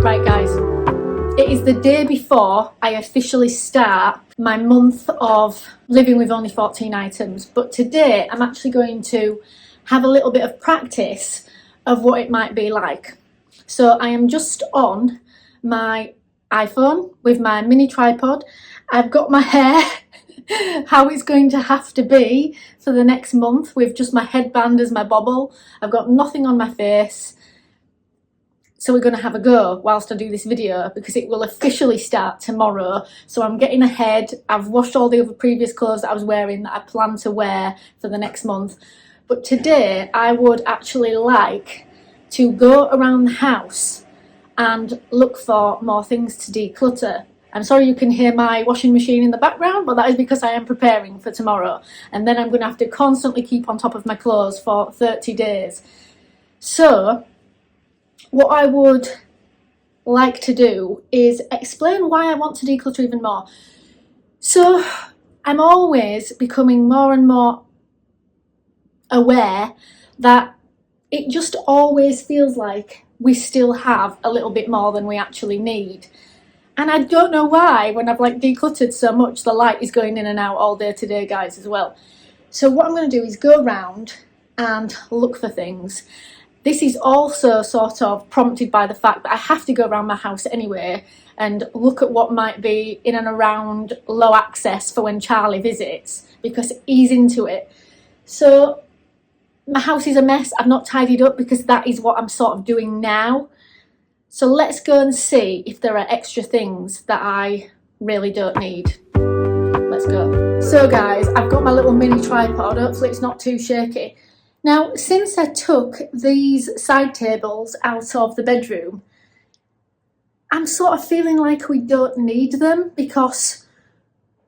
Right guys, it is the day before I officially start my month of living with only 14 items, but today I'm actually going to have a little bit of practice of what it might be like. So I am just on my iPhone with my mini tripod. I've got my hair how it's going to have to be for the next month with just my headband as my bobble. I've got nothing on my face. So we're going to have a go whilst I do this video because it will officially start tomorrow. So I'm getting ahead. I've washed all the other previous clothes that I was wearing that I plan to wear for the next month. But today I would actually like to go around the house and look for more things to declutter. I'm sorry you can hear my washing machine in the background, but that is because I am preparing for tomorrow. And then I'm going to have to constantly keep on top of my clothes for 30 days. So what I would like to do is explain why I want to declutter even more. So I'm always becoming more and more aware that it just always feels like we still have a little bit more than we actually need. And I don't know why, when I've like decluttered so much, the light is going in and out all day today, guys, as well. So what I'm going to do is go around and look for things. This is also sort of prompted by the fact that I have to go around my house anyway and look at what might be in and around low access for when Charlie visits, because he's into it. So my house is a mess. I've not tidied up because that is what I'm sort of doing now. So let's go and see if there are extra things that I really don't need. Let's go. So guys, I've got my little mini tripod. Hopefully it's not too shaky. Now, since I took these side tables out of the bedroom, I'm sort of feeling like we don't need them because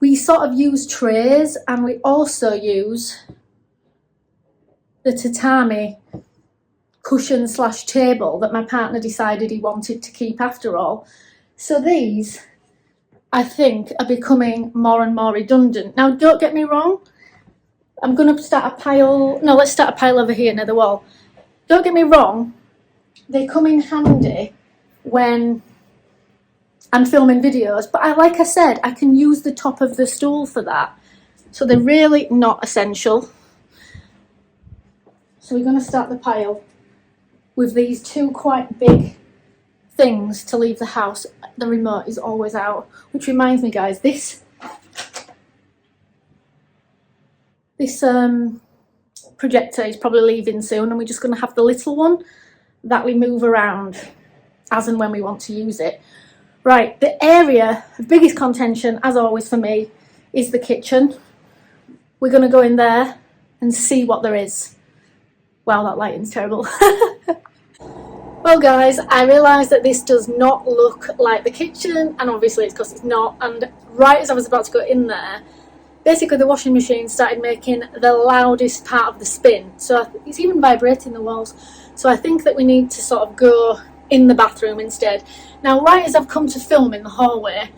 we sort of use trays and we also use the tatami cushion / table that my partner decided he wanted to keep after all. So these, I think, are becoming more and more redundant. Now, don't get me wrong. I'm going to start a pile. No, let's start a pile over here near the wall. Don't get me wrong. They come in handy when I'm filming videos. But like I said, I can use the top of the stool for that. So they're really not essential. So we're going to start the pile with these two quite big things to leave the house. The remote is always out. Which reminds me, guys, this projector is probably leaving soon, and we're just going to have the little one that we move around as and when we want to use it. Right, the area of biggest contention, as always for me, is the kitchen. We're going to go in there and see what there is. Wow, that lighting's terrible. Well guys, I realised that this does not look like the kitchen, and obviously it's because it's not, and right as I was about to go in there, basically the washing machine started making the loudest part of the spin, so it's even vibrating the walls. So I think that we need to sort of go in the bathroom instead. Now, right as I've come to film in the hallway,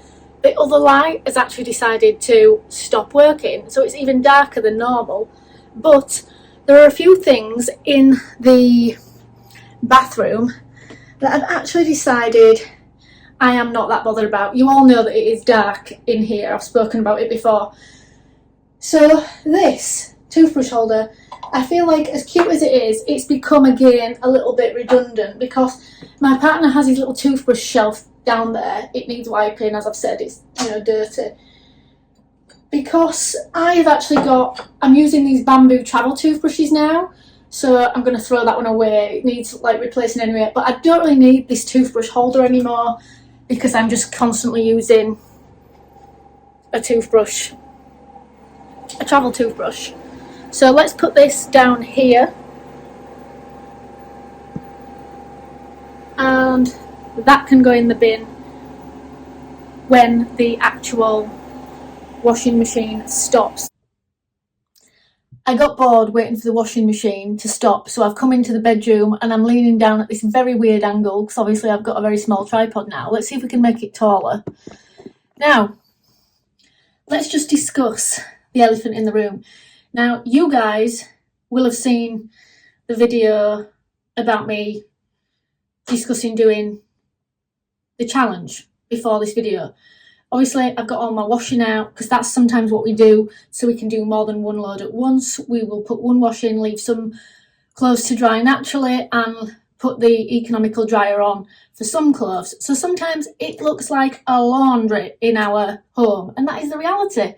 the other light has actually decided to stop working, so it's even darker than normal. But there are a few things in the bathroom that I've actually decided I am not that bothered about. You all know that it is dark in here. I've spoken about it before. So this toothbrush holder, I feel like as cute as it is, it's become again a little bit redundant because my partner has his little toothbrush shelf down there. It needs wiping, as I've said, it's, you know, dirty. Because I've actually I'm using these bamboo travel toothbrushes now, so I'm going to throw that one away. It needs like replacing anyway, but I don't really need this toothbrush holder anymore because I'm just constantly using a travel toothbrush. So let's put this down here, and that can go in the bin when the actual washing machine stops. I got bored waiting for the washing machine to stop, so I've come into the bedroom and I'm leaning down at this very weird angle because obviously I've got a very small tripod now. Let's see if we can make it taller. Now, let's just discuss the elephant in the room. Now, you guys will have seen the video about me discussing doing the challenge before this video. Obviously, I've got all my washing out because that's sometimes what we do, so we can do more than one load at once. We will put one wash in, leave some clothes to dry naturally, and put the economical dryer on for some clothes. So sometimes it looks like a laundry in our home, and that is the reality.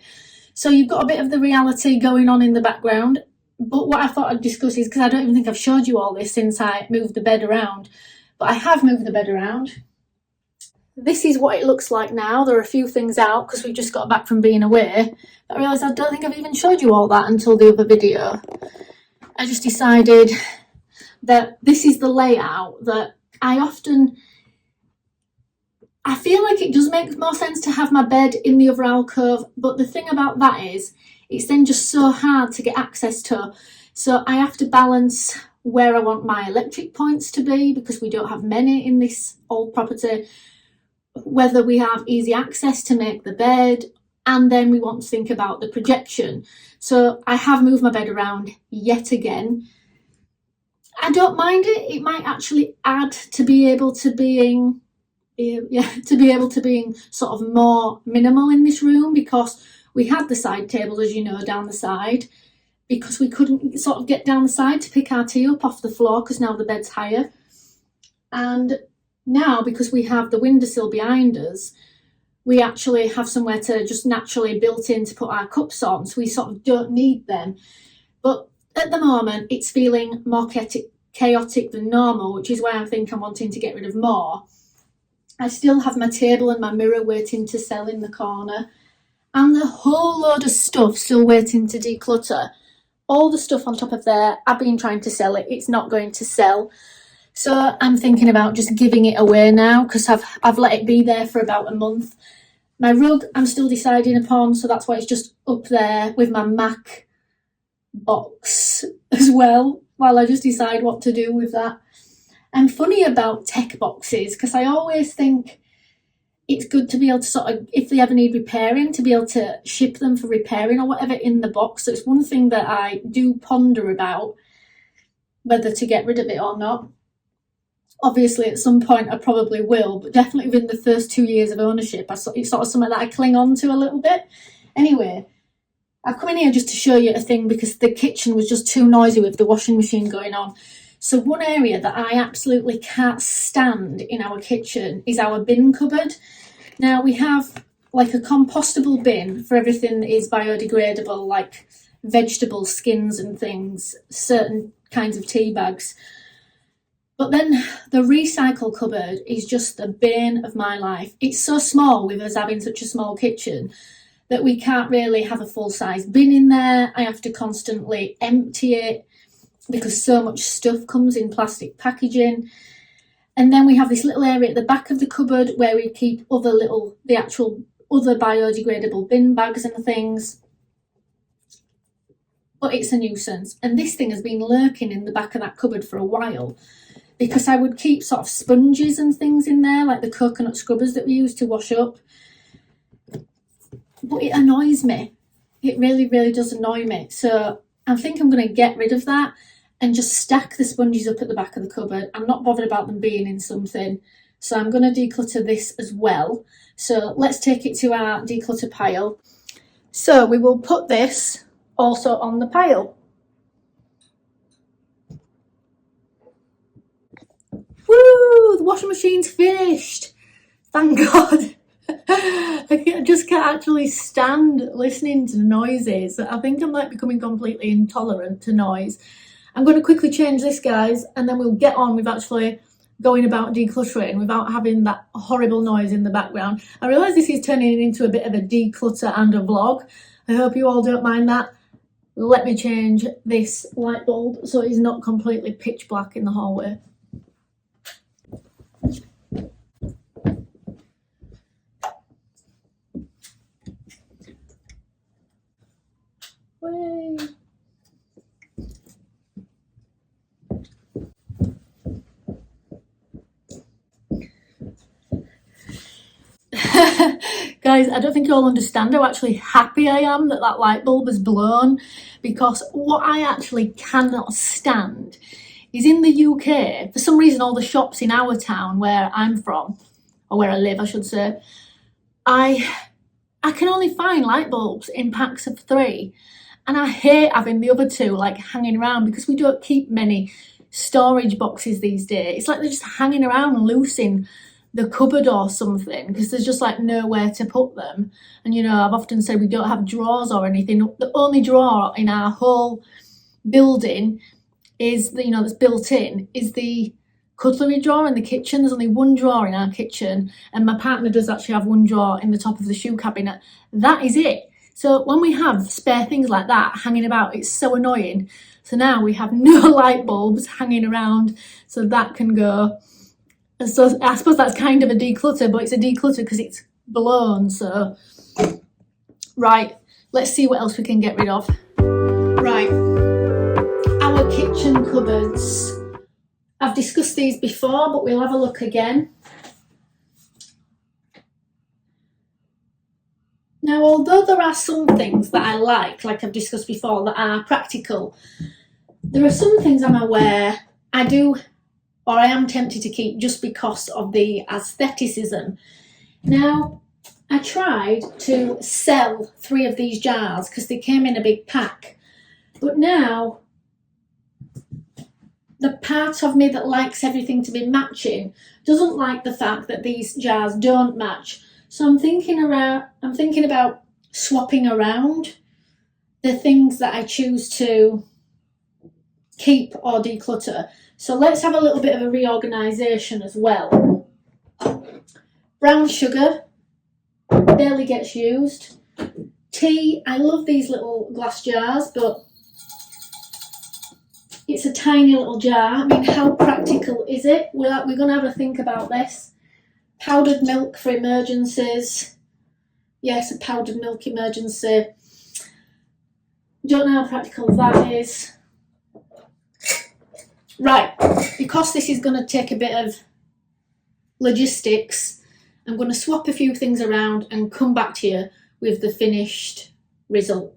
So you've got a bit of the reality going on in the background. But what I thought I'd discuss is, because I don't even think I've showed you all this since I moved the bed around, but I have moved the bed around. This is what it looks like now. There are a few things out because we've just got back from being away. But I realised I don't think I've even showed you all that until the other video. I just decided that this is the layout that I feel like it does make more sense to have my bed in the other alcove, but the thing about that is it's then just so hard to get access to. So I have to balance where I want my electric points to be, because we don't have many in this old property, whether we have easy access to make the bed, and then we want to think about the projection. So I have moved my bed around yet again. I don't mind it. It might actually add to be able to being sort of more minimal in this room, because we had the side table, as you know, down the side, because we couldn't sort of get down the side to pick our tea up off the floor because now the bed's higher. And now, because we have the windowsill behind us, we actually have somewhere to just naturally built in to put our cups on, so we sort of don't need them. But at the moment, it's feeling more chaotic than normal, which is why I think I'm wanting to get rid of more. I still have my table and my mirror waiting to sell in the corner, and the whole load of stuff still waiting to declutter. All the stuff on top of there, I've been trying to sell it, it's not going to sell. So I'm thinking about just giving it away now, because I've let it be there for about a month. My rug I'm still deciding upon, so that's why it's just up there with my Mac box as well, while I just decide what to do with that. I'm funny about tech boxes, because I always think it's good to be able to sort of, if they ever need repairing, to be able to ship them for repairing or whatever in the box. So it's one thing that I do ponder about, whether to get rid of it or not. Obviously, at some point I probably will, but definitely within the first 2 years of ownership, it's sort of something that I cling on to a little bit. Anyway, I've come in here just to show you a thing, because the kitchen was just too noisy with the washing machine going on. So one area that I absolutely can't stand in our kitchen is our bin cupboard. Now, we have like a compostable bin for everything that is biodegradable, like vegetable skins and things, certain kinds of tea bags. But then the recycle cupboard is just the bane of my life. It's so small, with us having such a small kitchen, that we can't really have a full-size bin in there. I have to constantly empty it because so much stuff comes in plastic packaging. And then we have this little area at the back of the cupboard where we keep the actual other biodegradable bin bags and things. But it's a nuisance. And this thing has been lurking in the back of that cupboard for a while, because I would keep sort of sponges and things in there, like the coconut scrubbers that we use to wash up. But it annoys me. It really, really does annoy me. So I think I'm going to get rid of that and just stack the sponges up at the back of the cupboard. I'm not bothered about them being in something. So I'm going to declutter this as well. So let's take it to our declutter pile. So we will put this also on the pile. Woo! The washing machine's finished. Thank God. I just can't actually stand listening to noises. I think I might be becoming completely intolerant to noise. I'm going to quickly change this, guys, and then we'll get on with actually going about decluttering without having that horrible noise in the background. I realise this is turning into a bit of a declutter and a vlog. I hope you all don't mind that. Let me change this light bulb so it's not completely pitch black in the hallway. Way. Guys, I don't think you all understand how actually happy I am that light bulb is blown, because what I actually cannot stand is in the UK, for some reason all the shops in our town where I'm from, or where I live I should say, I can only find light bulbs in packs of 3, and I hate having the other 2 like hanging around, because we don't keep many storage boxes these days. It's like they're just hanging around loose in the cupboard or something, because there's just like nowhere to put them. And you know, I've often said we don't have drawers or anything. The only drawer in our whole building is the, you know, that's built in, is the cutlery drawer in the kitchen. There's only one drawer in our kitchen, and my partner does actually have one drawer in the top of the shoe cabinet. That is it. So when we have spare things like that hanging about, it's so annoying. So now we have no light bulbs hanging around, so that can go. So I suppose that's kind of a declutter, but it's a declutter because it's blown. So right, let's see what else we can get rid of. Right, our kitchen cupboards. I've discussed these before, but we'll have a look again. Now, although there are some things that I like I've discussed before, that are practical, there are some things I'm aware I do, or I am tempted to keep just because of the aestheticism. Now, I tried to sell 3 of these jars because they came in a big pack, but now the part of me that likes everything to be matching doesn't like the fact that these jars don't match. So I'm thinking about swapping around the things that I choose to keep or declutter. So let's have a little bit of a reorganisation as well. Brown sugar barely gets used. Tea, I love these little glass jars, but it's a tiny little jar. I mean, how practical is it? We're going to have a think about this. Powdered milk for emergencies. Yes, a powdered milk emergency. Don't know how practical that is. Right, because this is going to take a bit of logistics, I'm going to swap a few things around and come back to you with the finished result.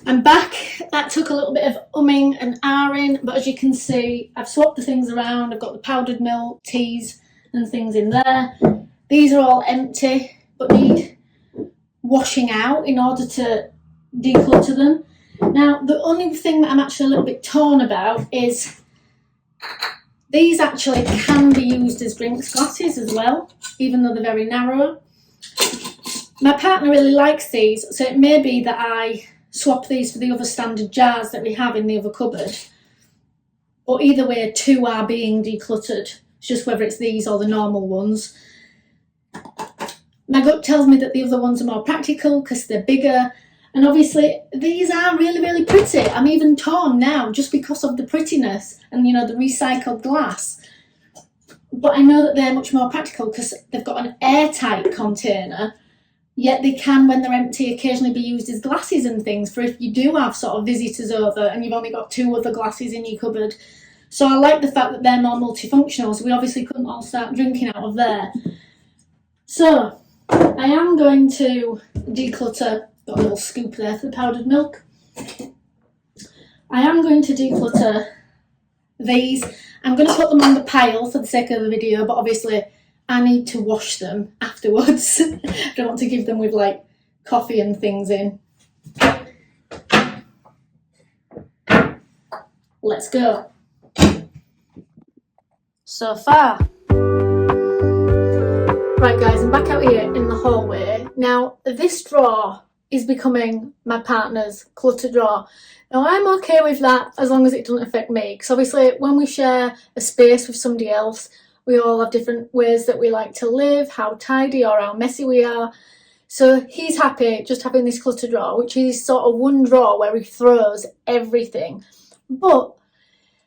I'm back. That took a little bit of umming and ahhing, but as you can see, I've swapped the things around. I've got the powdered milk, teas and things in there. These are all empty, but need washing out in order to declutter them. Now, the only thing that I'm actually a little bit torn about is these actually can be used as drinks glasses as well, even though they're very narrow. My partner really likes these, so it may be that I swap these for the other standard jars that we have in the other cupboard. Or either way, 2 are being decluttered. It's just whether it's these or the normal ones. My gut tells me that the other ones are more practical because they're bigger. And obviously, these are really, really pretty. I'm even torn now just because of the prettiness and, you know, the recycled glass. But I know that they're much more practical because they've got an airtight container, yet they can, when they're empty, occasionally be used as glasses and things for if you do have sort of visitors over and you've only got 2 other glasses in your cupboard. So I like the fact that they're more multifunctional, so we obviously couldn't all start drinking out of there. So I am going to declutter. Got a little scoop there for the powdered milk. I am going to declutter these. I'm going to put them on the pile for the sake of the video, but obviously I need to wash them afterwards. I don't want to give them with like coffee and things in. Let's go. So far. Right guys, I'm back out here in the hallway. Now this drawer is becoming my partner's clutter drawer. Now I'm okay with that as long as it doesn't affect me, because obviously when we share a space with somebody else, we all have different ways that we like to live, how tidy or how messy we are. So he's happy just having this clutter drawer, which is sort of one drawer where he throws everything. But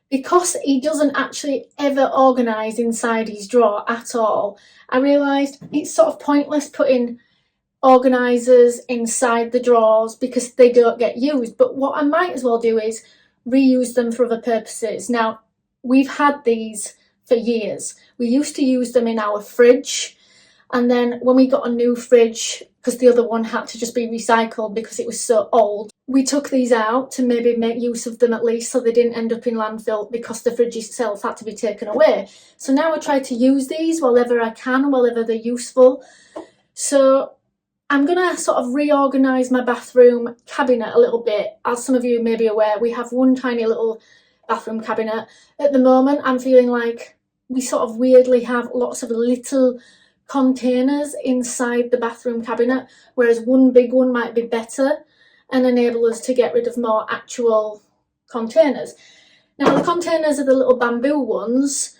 because he doesn't actually ever organise inside his drawer at all, I realised it's sort of pointless putting organisers inside the drawers because they don't get used. But what I might as well do is reuse them for other purposes. Now, we've had these for years. We used to use them in our fridge, and then when we got a new fridge because the other one had to just be recycled because it was so old. We took these out to maybe make use of them at least, so they didn't end up in landfill because the fridge itself had to be taken away. So now I try to use these wherever I can, wherever they're useful. So I'm going to sort of reorganise my bathroom cabinet a little bit. As some of you may be aware, we have one tiny little bathroom cabinet. At the moment, I'm feeling like we sort of weirdly have lots of little containers inside the bathroom cabinet, whereas one big one might be better and enable us to get rid of more actual containers. Now, the containers are the little bamboo ones.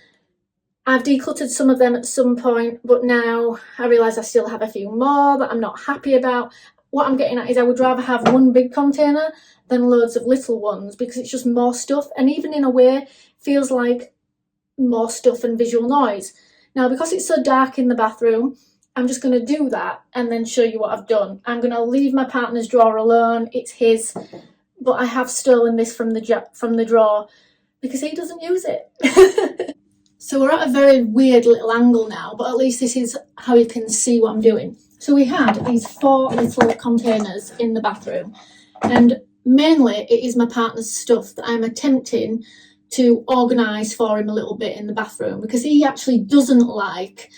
I've decluttered some of them at some point, but now I realise I still have a few more that I'm not happy about. What I'm getting at is I would rather have one big container than loads of little ones, because it's just more stuff, and even in a way feels like more stuff and visual noise. Now, because it's so dark in the bathroom, I'm just going to do that and then show you what I've done. I'm going to leave my partner's drawer alone. It's his, but I have stolen this from the drawer because he doesn't use it. So we're at a very weird little angle now, but at least this is how you can see what I'm doing. So we had these 4 little containers in the bathroom, and mainly it is my partner's stuff that I'm attempting to organise for him a little bit in the bathroom, because he actually doesn't like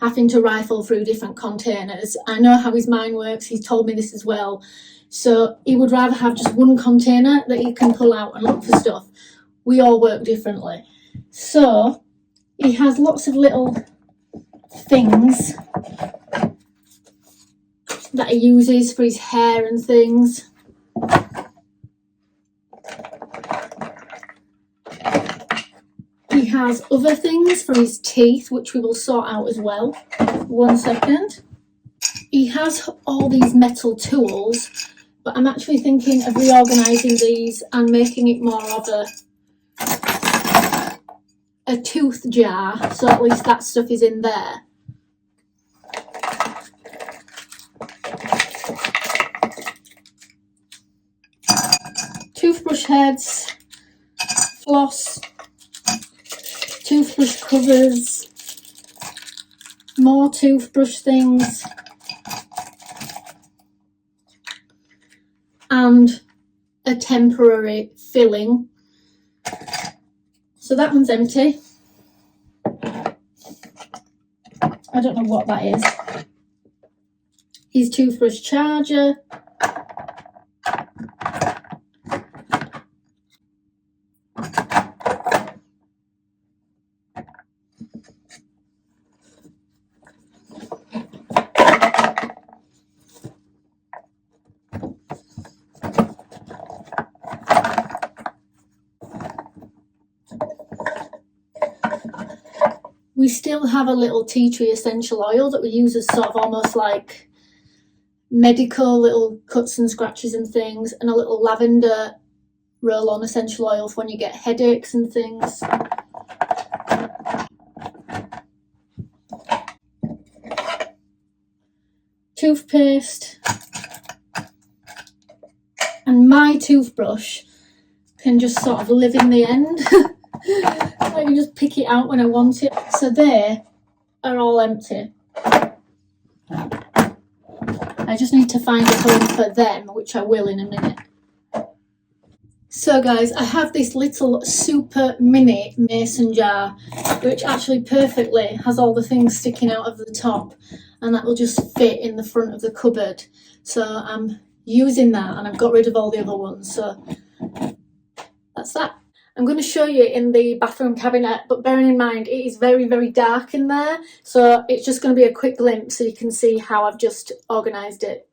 having to rifle through different containers. I know how his mind works, he's told me this as well. So he would rather have just one container that he can pull out and look for stuff. We all work differently. So he has lots of little things that he uses for his hair and things. He has other things for his teeth, which we will sort out as well. 1 second. He has all these metal tools, but I'm actually thinking of reorganising these and making it more of a tooth jar, so at least that stuff is in there. Toothbrush heads, floss, toothbrush covers, more toothbrush things, and a temporary filling. So that one's empty. I don't know what that is. His toothbrush charger. We still have a little tea tree essential oil that we use as sort of almost like medical little cuts and scratches and things, and a little lavender roll-on essential oil for when you get headaches and things. Toothpaste. And my toothbrush can just sort of live in the end. I can just pick it out when I want it. So they are all empty. I just need to find a home for them, which I will in a minute. So guys, I have this little super mini mason jar, which actually perfectly has all the things sticking out of the top, and that will just fit in the front of the cupboard. So I'm using that, and I've got rid of all the other ones. So that's that. I'm going to show you in the bathroom cabinet, but bearing in mind it is very, very dark in there, so it's just going to be a quick glimpse so you can see how I've just organised it.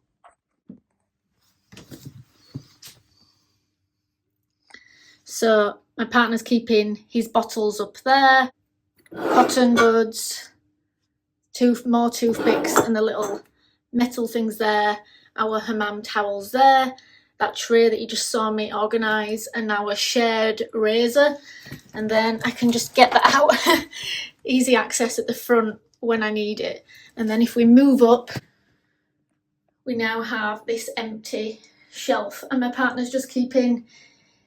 So my partner's keeping his bottles up there, cotton buds, more toothpicks and the little metal things there, our hammam towels there, that tray that you just saw me organise, and now a shared razor, and then I can just get that out. Easy access at the front when I need it. And then if we move up, we now have this empty shelf, and my partner's just keeping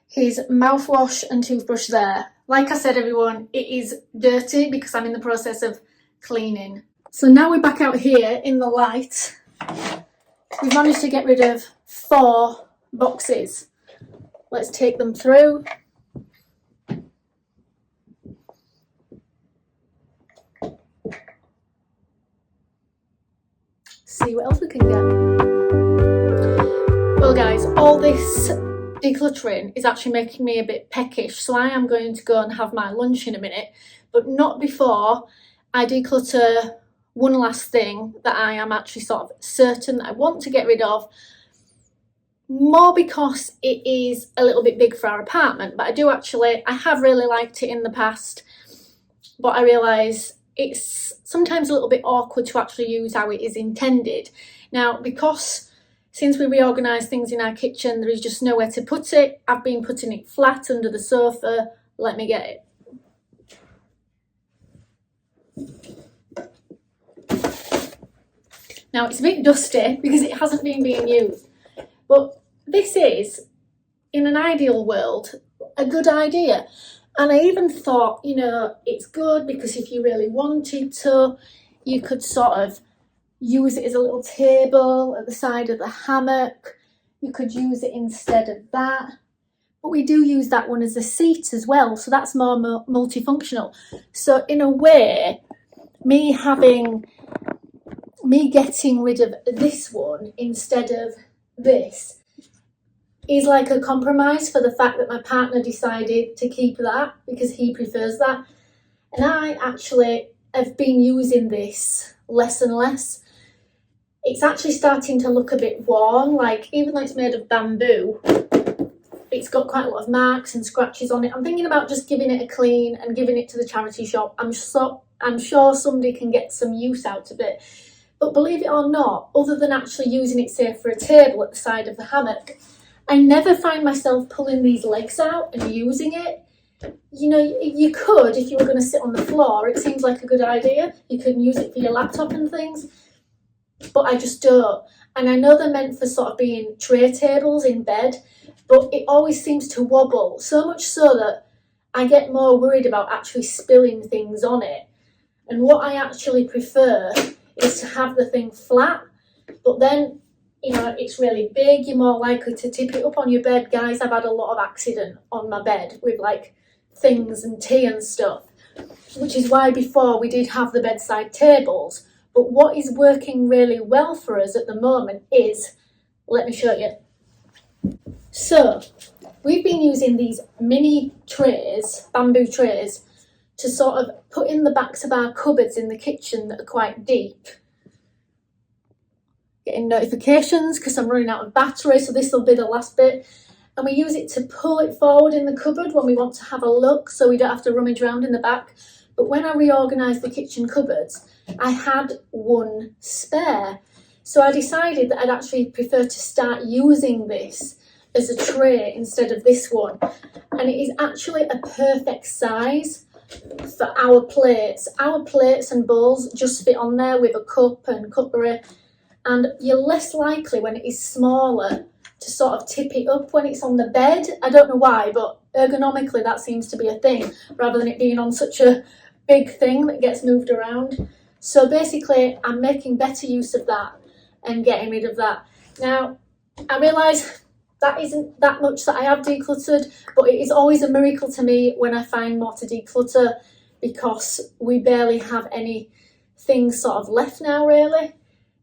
his mouthwash and toothbrush there. Like I said, everyone, it is dirty because I'm in the process of cleaning. So now we're back out here in the light, we've managed to get rid of 4 boxes. Let's take them through. See what else we can get. Well guys, all this decluttering is actually making me a bit peckish, so I am going to go and have my lunch in a minute, but not before I declutter one last thing that I am actually sort of certain that I want to get rid of, more because it is a little bit big for our apartment, but I have really liked it in the past, but I realise it's sometimes a little bit awkward to actually use how it is intended. Now, because since we reorganised things in our kitchen, there is just nowhere to put it, I've been putting it flat under the sofa. Let me get it. Now, it's a bit dusty because it hasn't been being used, but this is, in an ideal world, a good idea. And I even thought, you know, it's good because if you really wanted to, you could sort of use it as a little table at the side of the hammock. You could use it instead of that. But we do use that one as a seat as well, so that's more multifunctional. So in a way, me getting rid of this one instead of this is like a compromise for the fact that my partner decided to keep that because he prefers that. And I actually have been using this less and less. It's actually starting to look a bit worn, like even though it's made of bamboo, it's got quite a lot of marks and scratches on it. I'm thinking about just giving it a clean and giving it to the charity shop. I'm sure somebody can get some use out of it. But believe it or not, other than actually using it, say, for a table at the side of the hammock, I never find myself pulling these legs out and using it. You know, you could if you were going to sit on the floor. It seems like a good idea. You can use it for your laptop and things, but I just don't. And I know they're meant for sort of being tray tables in bed, but it always seems to wobble, so much so that I get more worried about actually spilling things on it. And what I actually prefer is to have the thing flat, but then, you know, it's really big, you're more likely to tip it up on your bed. Guys, I've had a lot of accident on my bed with like things and tea and stuff, which is why before we did have the bedside tables. But what is working really well for us at the moment is, let me show you. So we've been using these mini trays, bamboo trays, to sort of put in the backs of our cupboards in the kitchen that are quite deep. Getting notifications because I'm running out of battery, so this will be the last bit. And we use it to pull it forward in the cupboard when we want to have a look, so we don't have to rummage around in the back. But when I reorganised the kitchen cupboards, I had one spare. So I decided that I'd actually prefer to start using this as a tray instead of this one. And it is actually a perfect size for our plates. Our plates and bowls just fit on there with a cup and cutlery. And you're less likely when it is smaller to sort of tip it up when it's on the bed. I don't know why, but ergonomically that seems to be a thing, rather than it being on such a big thing that gets moved around. So basically, I'm making better use of that and getting rid of that. Now, I realise that isn't that much that I have decluttered, but it is always a miracle to me when I find more to declutter, because we barely have any things sort of left now, really.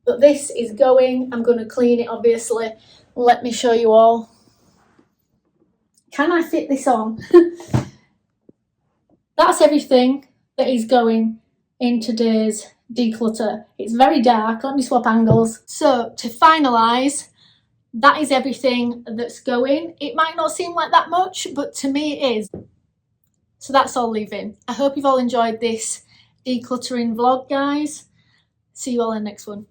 But this is going. I'm going to clean it, obviously. Let me show you all. Can I fit this on? That's everything that is going in today's declutter. It's very dark. Let me swap angles. So to finalise, that is everything that's going. It might not seem like that much, but to me it is. So that's all leaving. I hope you've all enjoyed this decluttering vlog, guys. See you all in the next one.